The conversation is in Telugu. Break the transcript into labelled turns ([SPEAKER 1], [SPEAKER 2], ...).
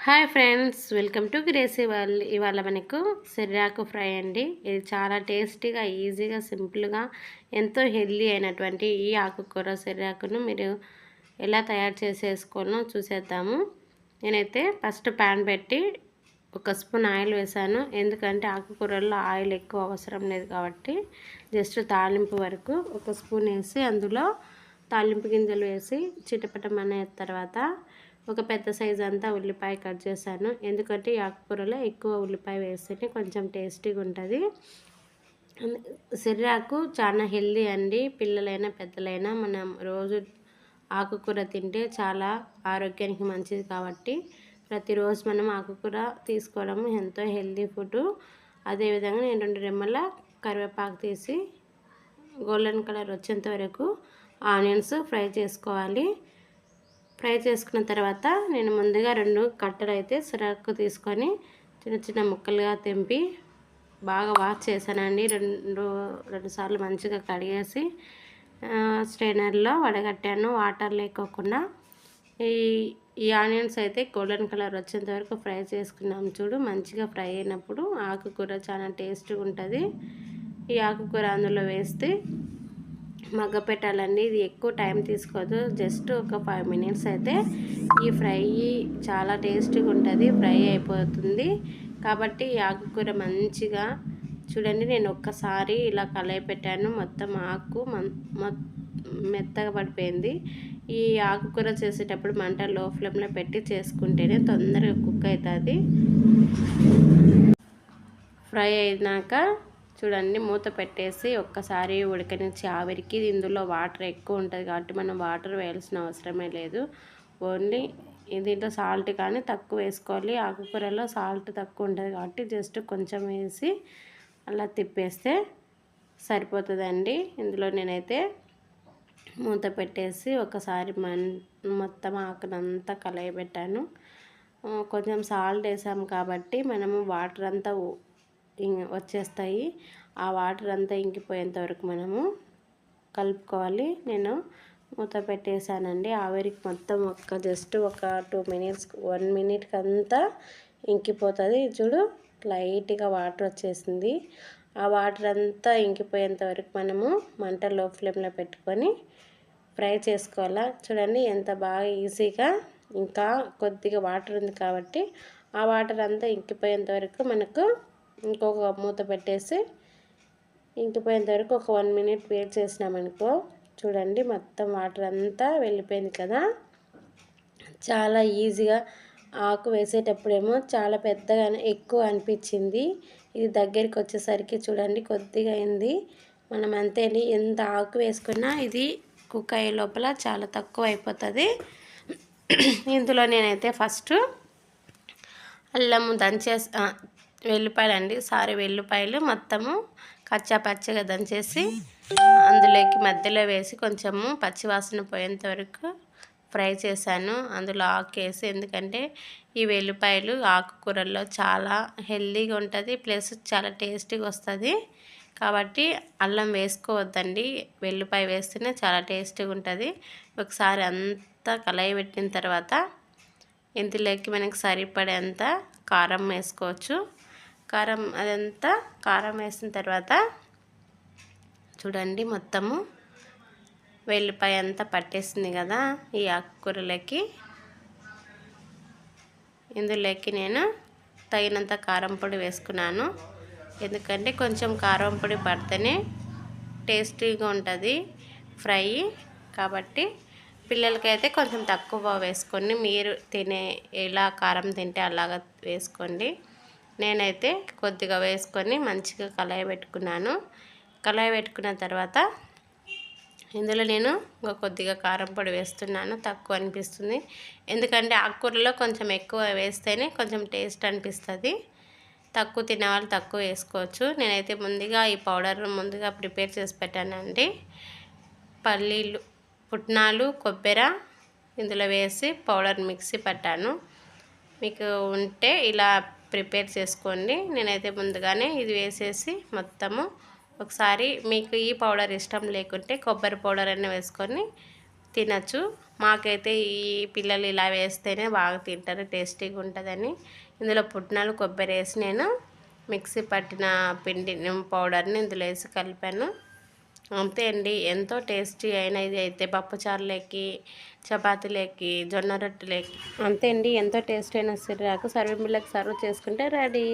[SPEAKER 1] Hi friends, welcome to Gracie world. ఇవాళ మనకు సిర్రాకు ఫ్రై అండి. ఇది చాలా టేస్టీగా, ఈజీగా, సింపుల్గా, ఎంతో హెల్దీ అయినటువంటి ఈ ఆకుకూర సిర్రాకును మీరు ఎలా తయారు చేసేసుకోవాలో చూసేద్దాము. నేనైతే ఫస్ట్ ప్యాన్ పెట్టి ఒక స్పూన్ ఆయిల్ వేసాను. ఎందుకంటే ఆకుకూరల్లో ఆయిల్ ఎక్కువ అవసరం లేదు కాబట్టి జస్ట్ తాలింపు వరకు ఒక స్పూన్ వేసి అందులో తాలింపు గింజలు వేసి చిటపటమనే తర్వాత ఒక పెద్ద సైజు అంతా ఉల్లిపాయ కట్ చేశాను. ఎందుకంటే ఈ ఆకుకూరలో ఎక్కువ ఉల్లిపాయ వేస్తేనే కొంచెం టేస్టీగా ఉంటుంది. సిర్రాకు చాలా హెల్దీ అండి. పిల్లలైనా పెద్దలైనా మనం రోజు ఆకుకూర తింటే చాలా ఆరోగ్యానికి మంచిది కాబట్టి ప్రతిరోజు మనం ఆకుకూర తీసుకోవడం ఎంతో హెల్దీ ఫుడ్. అదేవిధంగా నేను 2 రెమ్మల కరివేపాకు తీసి గోల్డెన్ కలర్ వచ్చేంత వరకు ఆనియన్స్ ఫ్రై చేసుకోవాలి. ఫ్రై చేసుకున్న తర్వాత నేను ముందుగా 2 కట్టలు అయితే సిర్రాకు తీసుకొని చిన్న చిన్న ముక్కలుగా తెంపి బాగా వాష్ చేశానండి. రెండు సార్లు మంచిగా కడిగేసి స్ట్రైనర్లో వడగట్టాను, వాటర్ లేకోకుండా. ఈ ఆనియన్స్ అయితే గోల్డెన్ కలర్ వచ్చేంత వరకు ఫ్రై చేసుకున్నాం. చూడు, మంచిగా ఫ్రై అయినప్పుడు ఆకుకూర చాలా టేస్ట్గా ఉంటుంది. ఈ ఆకుకూర అందులో వేస్తే మగ్గ పెట్టాలండి. ఇది ఎక్కువ టైం తీసుకోదు, జస్ట్ ఒక 5 మినిట్స్ అయితే ఈ ఫ్రై చాలా టేస్టీగా ఉంటుంది, ఫ్రై అయిపోతుంది. కాబట్టి ఈ ఆకుకూర మంచిగా చూడండి, నేను ఒక్కసారి ఇలా కలయి పెట్టాను, మొత్తం ఆకు మెత్తగా పడిపోయింది. ఈ ఆకుకూర చేసేటప్పుడు మంట లో ఫ్లేమ్లో పెట్టి చేసుకుంటేనే తొందరగా కుక్ అవుతుంది. ఫ్రై అయినాక చూడండి, మూత పెట్టేసి ఒక్కసారి ఉడకనిచ్చి ఆవిరికి. ఇందులో వాటర్ ఎక్కువ ఉంటుంది కాబట్టి మనం వాటర్ వేయాల్సిన అవసరమే లేదు. ఓన్లీ దీంట్లో సాల్ట్ కానీ తక్కువ వేసుకోవాలి. ఆకుకూరలో సాల్ట్ తక్కువ ఉంటుంది కాబట్టి జస్ట్ కొంచెం వేసి అలా తిప్పేస్తే సరిపోతుందండి. ఇందులో నేనైతే మూత పెట్టేసి ఒకసారి మొత్తం ఆకునంతా కలయబెట్టాను. కొంచెం సాల్ట్ వేసాము కాబట్టి మనము వాటర్ అంతా వచ్చేస్తాయి. ఆ వాటర్ అంతా ఇంకిపోయేంత వరకు మనము కలుపుకోవాలి. నేను మూత పెట్టేసానండి. ఆవిరికి మొత్తం జస్ట్ ఒక 2 మినిట్స్ 1 మినిట్కి అంతా ఇంకిపోతుంది. చూడు, లైట్గా వాటర్ వచ్చేసింది. ఆ వాటర్ అంతా ఇంకిపోయేంత వరకు మనము మంట లో ఫ్లేమ్లో పెట్టుకొని ఫ్రై చేసుకోవాలా. చూడండి ఎంత బాగా ఈజీగా. ఇంకా కొద్దిగా వాటర్ ఉంది కాబట్టి ఆ వాటర్ అంతా ఇంకిపోయేంత వరకు మనకు ఇంకొక మూత పెట్టేసి ఇంకిపోయేంత వరకు ఒక 1 మినిట్ వెయిట్ చేసినామనుకో, చూడండి మొత్తం వాటర్ అంతా వెళ్ళిపోయింది కదా. చాలా ఈజీగా. ఆకు వేసేటప్పుడేమో చాలా పెద్దగా ఎక్కువ అనిపించింది. ఇది దగ్గరికి వచ్చేసరికి చూడండి కొద్దిగా అయింది. మనం అంతేని ఎంత ఆకు వేసుకున్నా ఇది కుక్ అయ్యే లోపల చాలా తక్కువ అయిపోతుంది. ఇందులో నేనైతే ఫస్ట్ అల్లము వెల్లుల్లిపాయలు మొత్తము కచ్చా పచ్చగా దంచేసి అందులోకి మధ్యలో వేసి కొంచెము పచ్చివాసన పోయేంత వరకు ఫ్రై చేశాను. అందులో ఆకేసి, ఎందుకంటే ఈ వెల్లుల్లిపాయలు ఆకుకూరల్లో చాలా హెల్తీగా ఉంటుంది, ప్లస్ చాలా టేస్టీగా వస్తుంది. కాబట్టి అల్లం వేసుకోవద్దండి, వెల్లుల్లిపాయ వేస్తేనే చాలా టేస్టీగా ఉంటుంది. ఒకసారి అంతా కలయి పెట్టిన తర్వాత ఇందులోకి మనకి సరిపడేంత కారం వేసుకోవచ్చు. కారం వేసిన తర్వాత చూడండి మొత్తము వెల్లిపాయ అంతా పట్టేసింది కదా ఈ ఆకుకూరలకి. ఇందులోకి నేను తగినంత కారం పొడి వేసుకున్నాను. ఎందుకంటే కొంచెం కారం పొడి పడితేనే టేస్టీగా ఉంటుంది ఫ్రై. కాబట్టి పిల్లలకైతే కొంచెం తక్కువ వేసుకొని మీరు ఎలా కారం తింటే అలాగా వేసుకోండి. నేనైతే కొద్దిగా వేసుకొని మంచిగా కళాయి పెట్టుకున్నాను. కళాయి పెట్టుకున్న తర్వాత ఇందులో నేను కొద్దిగా కారం పొడి వేస్తున్నాను, తక్కువ అనిపిస్తుంది. ఎందుకంటే ఆకుకూరలో కొంచెం ఎక్కువ వేస్తేనే కొంచెం టేస్ట్ అనిపిస్తుంది. తక్కువ తినేవాళ్ళు తక్కువ వేసుకోవచ్చు. నేనైతే ముందుగా ఈ పౌడర్ ప్రిపేర్ చేసి పెట్టానండి. పల్లీలు, పుట్నాలు, కొబ్బరి ఇందులో వేసి పౌడర్ మిక్సీ పట్టాను. మీకు ఉంటే ఇలా ప్రిపేర్ చేసుకోండి. నేనైతే ముందుగానే ఇది వేసేసి మొత్తము ఒకసారి, మీకు ఈ పౌడర్ ఇష్టం లేకుంటే కొబ్బరి పౌడర్ అన్నీ వేసుకొని తినచ్చు. మాకైతే ఈ పిల్లలు ఇలా వేస్తేనే బాగా తింటారు, టేస్టీగా ఉంటుందని ఇందులో పుట్నాలు కొబ్బరి వేసి నేను మిక్సీ పట్టిన పిండి పౌడర్ని ఇందులో వేసి కలిపాను. అంతే అండి, ఎంతో టేస్టీ అయిన ఇది అయితే పప్పుచారులోకి, చపాతీలోకి, జొన్న రొట్టెలోకి అంతే అండి, ఎంతో టేస్టీ అయిన సిర్రాకు సర్వింగ్ బిళ్ళకి సర్వ్ చేసుకుంటే రెడీ.